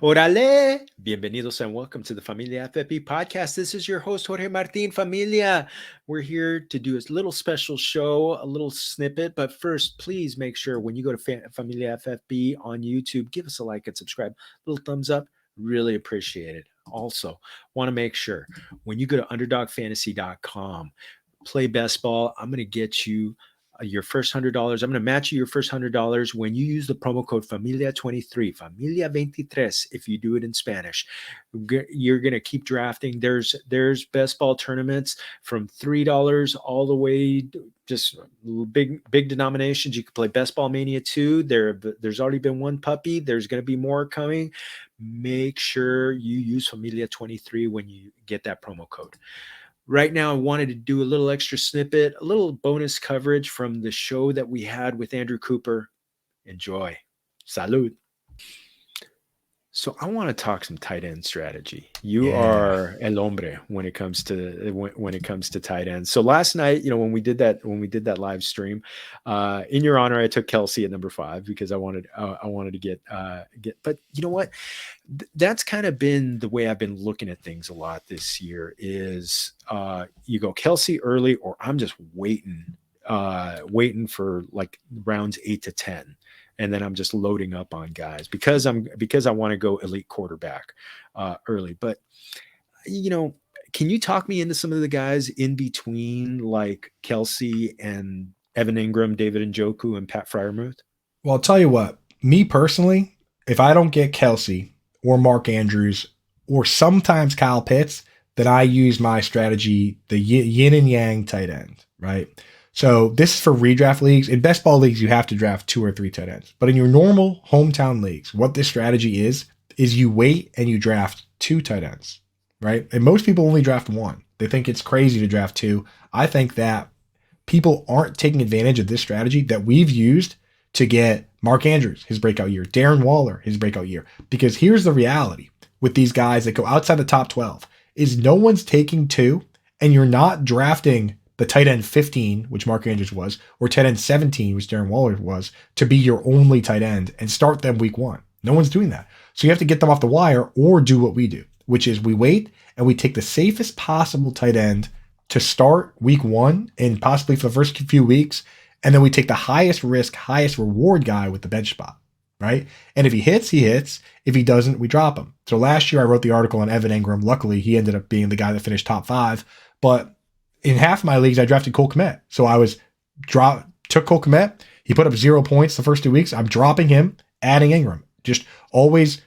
Orale! Bienvenidos and welcome to the Familia FFB podcast. This is your host, Jorge Martin Familia. We're here to do a little special show, a little snippet. But first, please make sure when you go to Familia FFB on YouTube, give us a like and subscribe. Little thumbs up. Really appreciate it. Also, want to make sure when you go to underdogfantasy.com, play best ball. I'm going to get you your first $100. I'm going to match you your first $100 when you use the promo code Familia23, Familia 23. If you do it in Spanish, you're going to keep drafting. There's best ball tournaments from $3 all the way, just big denominations. You can play Best Ball Mania 2. There's already been one puppy. There's going to be more coming. Make sure you use Familia 23 when you get that promo code. Right now, I wanted to do a little extra snippet, a little bonus coverage from the show that we had with Andrew Cooper. Enjoy. Salud. So I want to talk some tight end strategy. You are el hombre when it comes to tight ends. So last night, when we did that live stream, in your honor, I took Kelce at number 5 because I wanted to get. But you know what? That's kind of been the way I've been looking at things a lot this year. Is you go Kelce early, or I'm just waiting for like rounds 8 to 10. And then I'm just loading up on guys because I want to go elite quarterback early. But can you talk me into some of the guys in between, like Kelce and Evan Ingram, David Njoku, and Pat Freiermuth? Well, I'll tell you what. Me personally, if I don't get Kelce or Mark Andrews or sometimes Kyle Pitts, then I use my strategy, the yin and yang tight end, right? So this is for redraft leagues. In best ball leagues, you have to draft 2 or 3 tight ends. But in your normal hometown leagues, what this strategy is you wait and you draft 2 tight ends, right? And most people only draft 1. They think it's crazy to draft 2. I think that people aren't taking advantage of this strategy that we've used to get Mark Andrews, his breakout year, Darren Waller, his breakout year. Because here's the reality with these guys that go outside the top 12 is no one's taking 2, and you're not drafting the tight end 15, which Mark Andrews was, or tight end 17, which Darren Waller was, to be your only tight end and start them week 1. No one's doing that. So you have to get them off the wire or do what we do, which is we wait and we take the safest possible tight end to start week 1 and possibly for the first few weeks. And then we take the highest risk, highest reward guy with the bench spot, right? And if he hits, he hits. If he doesn't, we drop him. So last year I wrote the article on Evan Ingram. Luckily, he ended up being the guy that finished top 5. But in half of my leagues, I drafted Cole Kmet. So I took Cole Kmet. He put up 0 points the first 2 weeks. I'm dropping him, adding Ingram. Just always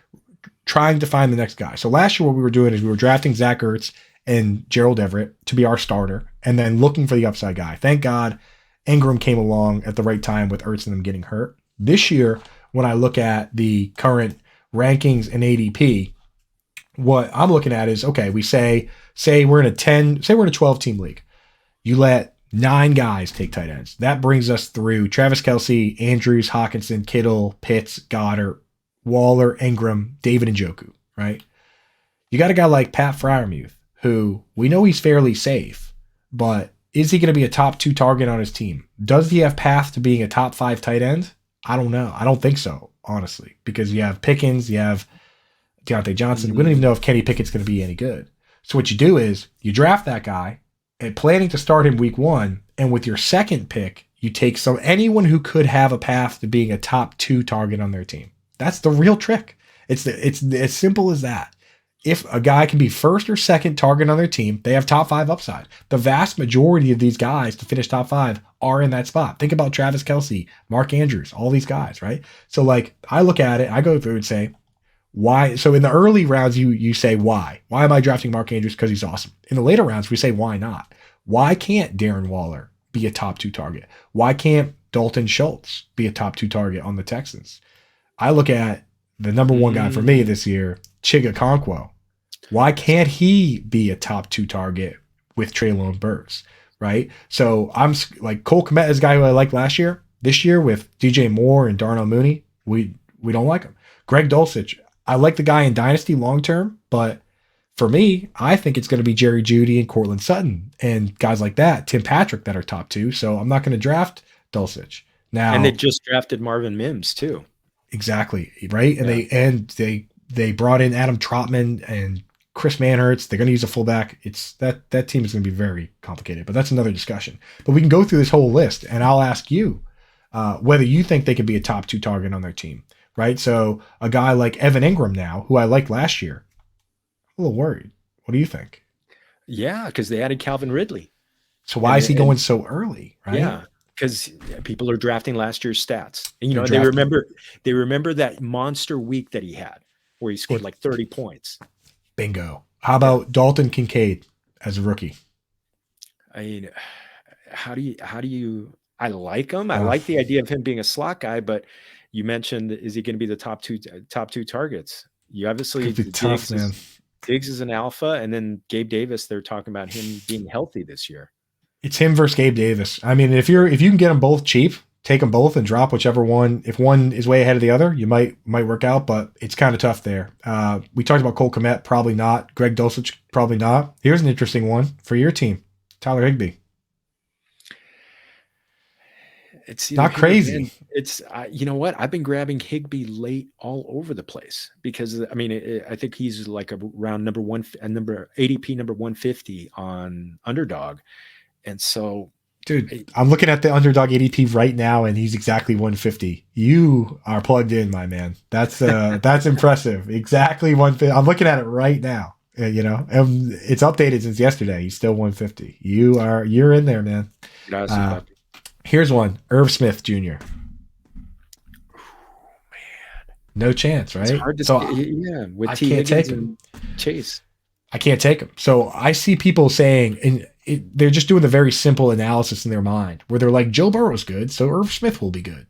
trying to find the next guy. So last year, what we were doing is we were drafting Zach Ertz and Gerald Everett to be our starter, and then looking for the upside guy. Thank God Ingram came along at the right time with Ertz and them getting hurt. This year, when I look at the current rankings and ADP, what I'm looking at is, okay, we say we're in a 12 team league. You let 9 guys take tight ends. That brings us through Travis Kelce, Andrews, Hawkinson, Kittle, Pitts, Goddard, Waller, Ingram, David Njoku, right? You got a guy like Pat Freiermuth, who we know he's fairly safe, but is he going to be a top 2 target on his team? Does he have path to being a top 5 tight end? I don't know. I don't think so, honestly, because you have Pickens, you have Deontay Johnson. We don't even know if Kenny Pickett's going to be any good. So what you do is you draft that guy and planning to start him week 1. And with your second pick, you take anyone who could have a path to being a top 2 target on their team. That's the real trick. It's as simple as that. If a guy can be first or second target on their team, they have top 5 upside. The vast majority of these guys to finish top 5 are in that spot. Think about Travis Kelce, Mark Andrews, all these guys, right? So like I look at it, I go through and say, why? So in the early rounds, you say, why? Why am I drafting Mark Andrews? Because he's awesome. In the later rounds, we say, why not? Why can't Darren Waller be a top 2 target? Why can't Dalton Schultz be a top 2 target on the Texans? I look at the number 1 guy for me this year, Chiga Okonkwo. Why can't he be a top 2 target with Treylon Burks, right? So I'm like Cole Kmet is a guy who I liked last year. This year with DJ Moore and Darnell Mooney, we don't like him. Greg Dulcich, I like the guy in Dynasty long term, but for me, I think it's going to be Jerry Jeudy and Cortland Sutton and guys like that, Tim Patrick that are top 2. So I'm not going to draft Dulcich now. And they just drafted Marvin Mims too. Exactly, right? And they They brought in Adam Trotman and Chris Manhertz. They're going to use a fullback. It's that team is going to be very complicated, but that's another discussion. But we can go through this whole list, and I'll ask you whether you think they could be a top 2 target on their team, right? So a guy like Evan Ingram now, who I liked last year, I'm a little worried. What do you think? Yeah, because they added Calvin Ridley. So why is he going so early, right? Yeah, because people are drafting last year's stats. And, They're they remember that monster week that he had where he scored like 30 points. Bingo. How about Dalton Kincaid as a rookie? I mean, how do you I like him. I like the idea of him being a slot guy, but you mentioned, is he going to be the top two targets? You obviously Diggs is an alpha, and then Gabe Davis, they're talking about him being healthy this year. It's him versus Gabe Davis. I mean, if you can get them both cheap, take them both and drop whichever one. If one is way ahead of the other, you might work out, but it's kind of tough there. We talked about Cole Kmet, probably not. Greg Dulcich, probably not. Here's an interesting one for your team, Tyler Higbee. It's not crazy. It's you know what? I've been grabbing Higbee late all over the place because I mean, I think he's like around number ADP number 150 on Underdog, and so. Dude, I'm looking at the Underdog ADP right now, and he's exactly 150. You are plugged in, my man. That's impressive. Exactly 150. I'm looking at it right now. It's updated since yesterday. He's still 150. You're in there, man. Here's one: Irv Smith Jr. Man, no chance, right? It's hard to with T. Higgins and Chase. I can't take him. So I see people saying, and they're just doing the very simple analysis in their mind where they're like, Joe Burrow's good, so Irv Smith will be good.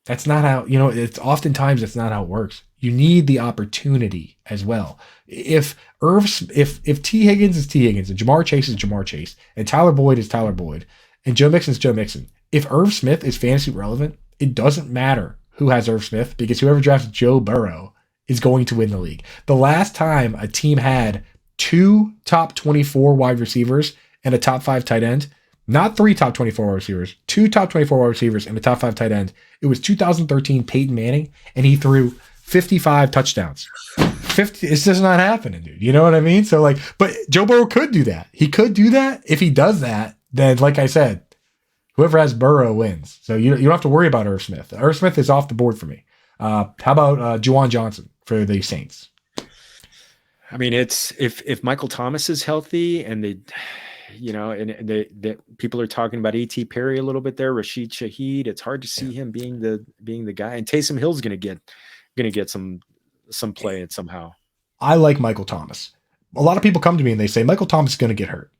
That's not how, it's oftentimes that's not how it works. You need the opportunity as well. If T. Higgins is T. Higgins and Jamar Chase is Jamar Chase and Tyler Boyd is Tyler Boyd and Joe Mixon is Joe Mixon, if Irv Smith is fantasy relevant, it doesn't matter who has Irv Smith because whoever drafts Joe Burrow is going to win the league. The last time a team had 2 top 24 wide receivers and a top 5 tight end, not 3 top 24 wide receivers, 2 top 24 wide receivers and a top 5 tight end. It was 2013 Peyton Manning, and he threw 55 touchdowns. 50, it's just not happening, dude. You know what I mean? So but Joe Burrow could do that. He could do that. If he does that, then like I said, whoever has Burrow wins. So you don't have to worry about Irv Smith. Irv Smith is off the board for me. How about Juwan Johnson for the Saints? I mean, it's if Michael Thomas is healthy and they people are talking about A.T. Perry a little bit there, Rashid Shaheed. It's hard to see him being the guy. And Taysom Hill's gonna get some play it somehow. I like Michael Thomas. A lot of people come to me and they say Michael Thomas is gonna get hurt.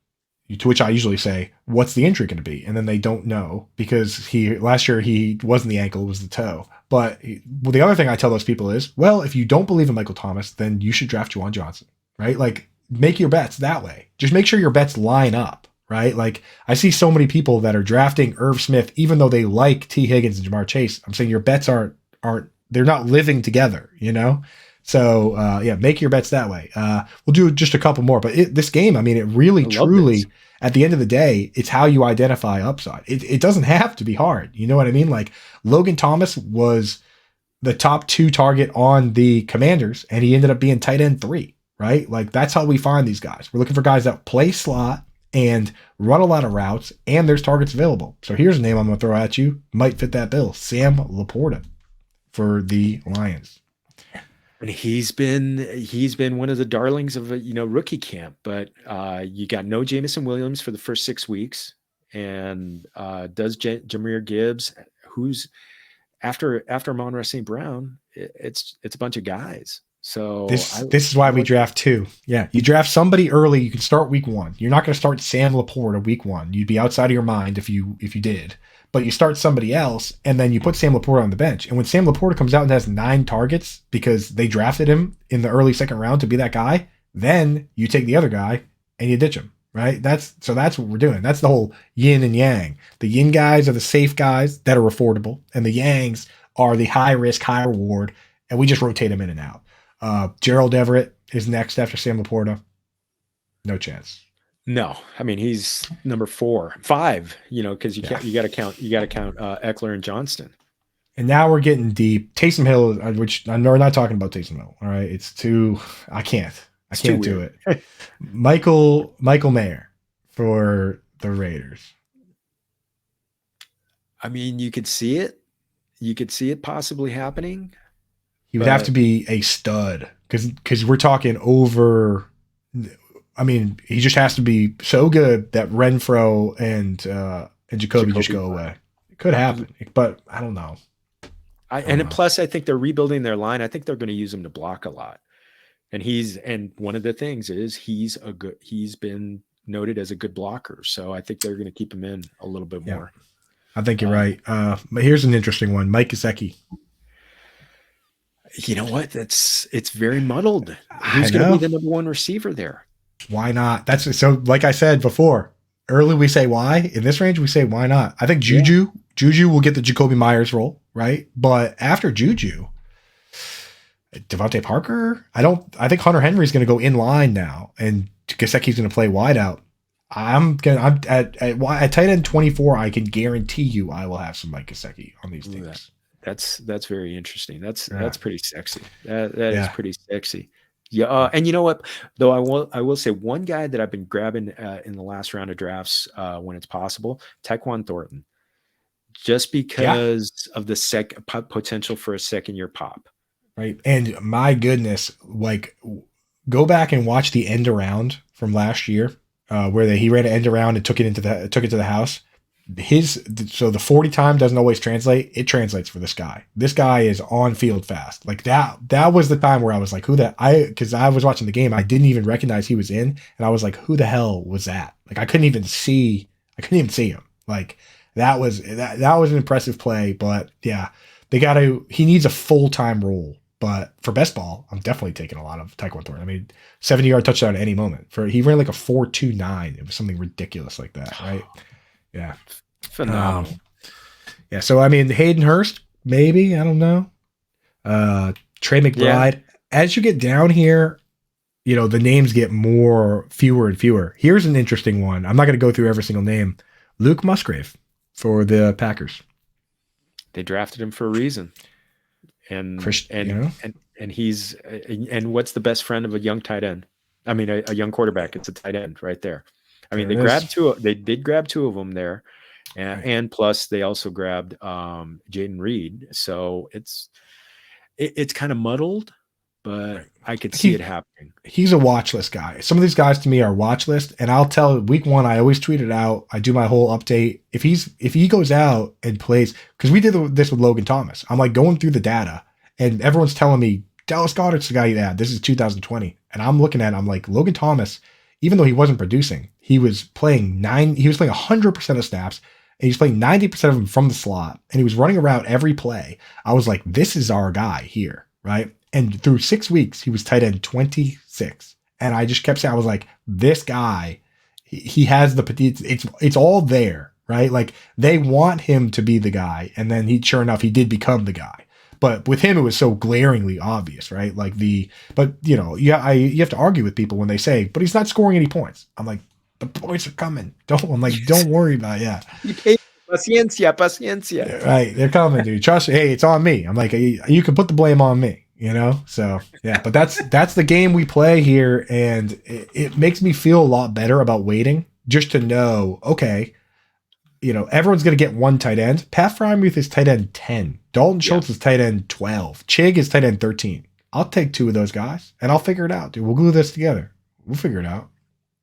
To which I usually say, what's the injury going to be? And then they don't know because last year he wasn't the ankle, it was the toe. But the other thing I tell those people is, well, if you don't believe in Michael Thomas, then you should draft Juwan Johnson, right? Like, make your bets that way. Just make sure your bets line up, right? Like, I see so many people that are drafting Irv Smith, even though they like T. Higgins and Jamar Chase. I'm saying your bets aren't they're not living together, So, make your bets that way. We'll do just a couple more, but this game, I mean, it really, truly, at the end of the day, it's how you identify upside. It doesn't have to be hard. You know what I mean? Like, Logan Thomas was the top 2 target on the Commanders, and he ended up being tight end 3, right? Like, that's how we find these guys. We're looking for guys that play slot and run a lot of routes, and there's targets available. So here's a name I'm going to throw at you. Might fit that bill. Sam Laporta for the Lions. And he's been one of the darlings of rookie camp, but you got no Jamison Williams for the first 6 weeks, and does Jahmyr Gibbs, who's after Amon-Ra St. Brown, it's a bunch of guys. So this is why we draft 2. Yeah, you draft somebody early, you can start week 1. You're not going to start Sam Laporta week 1. You'd be outside of your mind if you did. But you start somebody else, and then you put Sam Laporta on the bench. And when Sam Laporta comes out and has 9 targets because they drafted him in the early second round to be that guy, then you take the other guy and you ditch him, right? That's what we're doing. That's the whole yin and yang. The yin guys are the safe guys that are affordable, and the yangs are the high risk, high reward, and we just rotate them in and out. Gerald Everett is next after Sam Laporta. No chance. No, I mean, he's number 5, because you got to count Eckler and Johnston. And now we're getting deep. Taysom Hill, which I know we're not talking about Taysom Hill. All right, it's too. I can't It's too do weird. it. Michael Mayer for the Raiders. I mean, you could see it. You could see it possibly happening. He would have to be a stud because we're talking over. I mean, he just has to be so good that Renfro and Jacoby just go away. It could happen, but I don't know. Plus, I think they're rebuilding their line. I think they're going to use him to block a lot. And one of the things is he's been noted as a good blocker. So I think they're going to keep him in a little bit more. I think you're right. But here's an interesting one. Mike Gesicki. You know what? It's very muddled. Who's going to be the number one receiver there? Why not? That's so. Like I said before, early we say why. In this range, we say why not. I think Juju will get the Jacoby Myers role, right? But after Juju, Devontae Parker. I think Hunter Henry's going to go in line now, and Gesicki's going to play wide out. I'm at tight end 24. I can guarantee you I will have some Mike Gesicki on these teams. That's very interesting. That's pretty sexy. That is pretty sexy. Yeah, and you know what? Though I will say one guy that I've been grabbing in the last round of drafts when it's possible, Tyquan Thornton, just because of the potential for a second year pop. Right, and my goodness, like go back and watch the end around from last year, where he ran an end around and took it to the house. So the 40 time doesn't always translate. It translates for this guy. This guy is on field fast. Like that was the time where I was like, because I was watching the game. I didn't even recognize he was in. And I was like, who the hell was that? Like, I couldn't even see him. Like that was an impressive play, but yeah, he needs a full-time role. But for best ball, I'm definitely taking a lot of Tyquan Thornton. I mean, 70-yard touchdown at any moment. He ran like a 4.29. It was something ridiculous like that, right? Yeah. Phenomenal. Yeah. So, I mean, Hayden Hurst, maybe. I don't know. Trey McBride. Yeah. As you get down here, the names get fewer and fewer. Here's an interesting one. I'm not going to go through every single name. Luke Musgrave for the Packers. They drafted him for a reason. And he's what's the best friend of a young tight end? I mean, a young quarterback. It's a tight end right there. I mean, they did grab two of them there, and plus they also grabbed Jaden Reed. So it's kind of muddled, but I could see it happening. He's a watch list guy. Some of these guys to me are watch list, and I'll tell week one. I always tweet it out. I do my whole update. If he goes out and plays, because we did this with Logan Thomas. I'm like going through the data, and everyone's telling me Dallas Goedert's the guy you add. This is 2020, and I'm looking at it, I'm like Logan Thomas. Even though he wasn't producing, he was playing 100% of snaps, and he was playing 90% of them from the slot, and he was running around every play. I was like, this is our guy here, right? And through 6 weeks, he was tight end 26. And I just kept saying, I was like, this guy, he has it's all there, right? Like they want him to be the guy. And then sure enough, he did become the guy. But with him, it was so glaringly obvious, right? Like you have to argue with people when they say, but he's not scoring any points. I'm like, the points are coming. Don't worry about it. Yeah. Paciencia. Right. They're coming, dude. Trust me. Hey, it's on me. I'm like, you can put the blame on me, So yeah, but that's the game we play here. And it makes me feel a lot better about waiting just to know, okay, everyone's going to get one tight end. Pat Freiermuth is tight end 10. Dalton Schultz is tight end 12. Chig is tight end 13. I'll take two of those guys, and I'll figure it out, dude. We'll glue this together. We'll figure it out.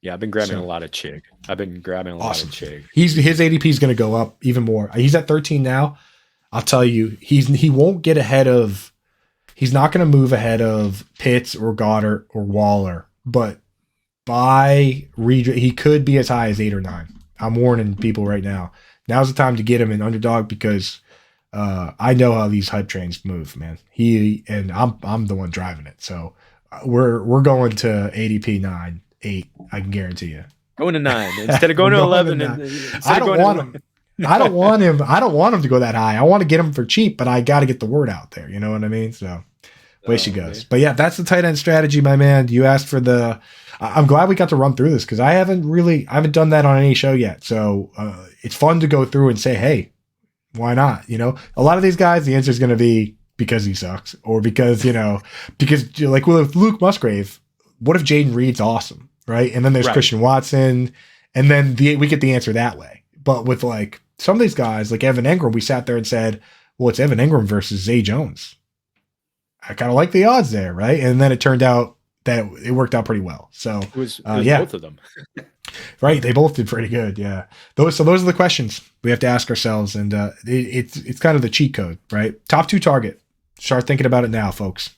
Yeah, I've been grabbing a lot of Chig. Lot of Chig. His ADP is going to go up even more. He's at 13 now. I'll tell you, he won't get ahead of – he's not going to move ahead of Pitts or Goddard or Waller, but he could be as high as 8 or 9. I'm warning people right now. Now's the time to get him in underdog because I know how these hype trains move, man. I'm the one driving it. So we're going to ADP 9, 8. I can guarantee you. Going to 9 instead of going to 11. I don't want him. I don't want him to go that high. I want to get him for cheap, but I got to get the word out there. You know what I mean? So way she goes. Man. But yeah, that's the tight end strategy, my man. You asked for the. I'm glad we got to run through this because I haven't done that on any show yet. So it's fun to go through and say, hey, Why not? You know, a lot of these guys, the answer is going to be because he sucks, or because, you know, because like with Luke Musgrave, what if Jaden Reed's awesome, right? And then there's Right. Christian Watson, and then we get the answer that way. But with like some of these guys, like Evan Engram, we sat there and said, well, it's Evan Engram versus Zay Jones. I kind of like the odds there, right? And then it turned out that it worked out pretty well. So It was yeah, both of them. right. They both did pretty good. Yeah. Those are the questions we have to ask ourselves, and it's kind of the cheat code, right? Top 2 target. Start thinking about it now, folks.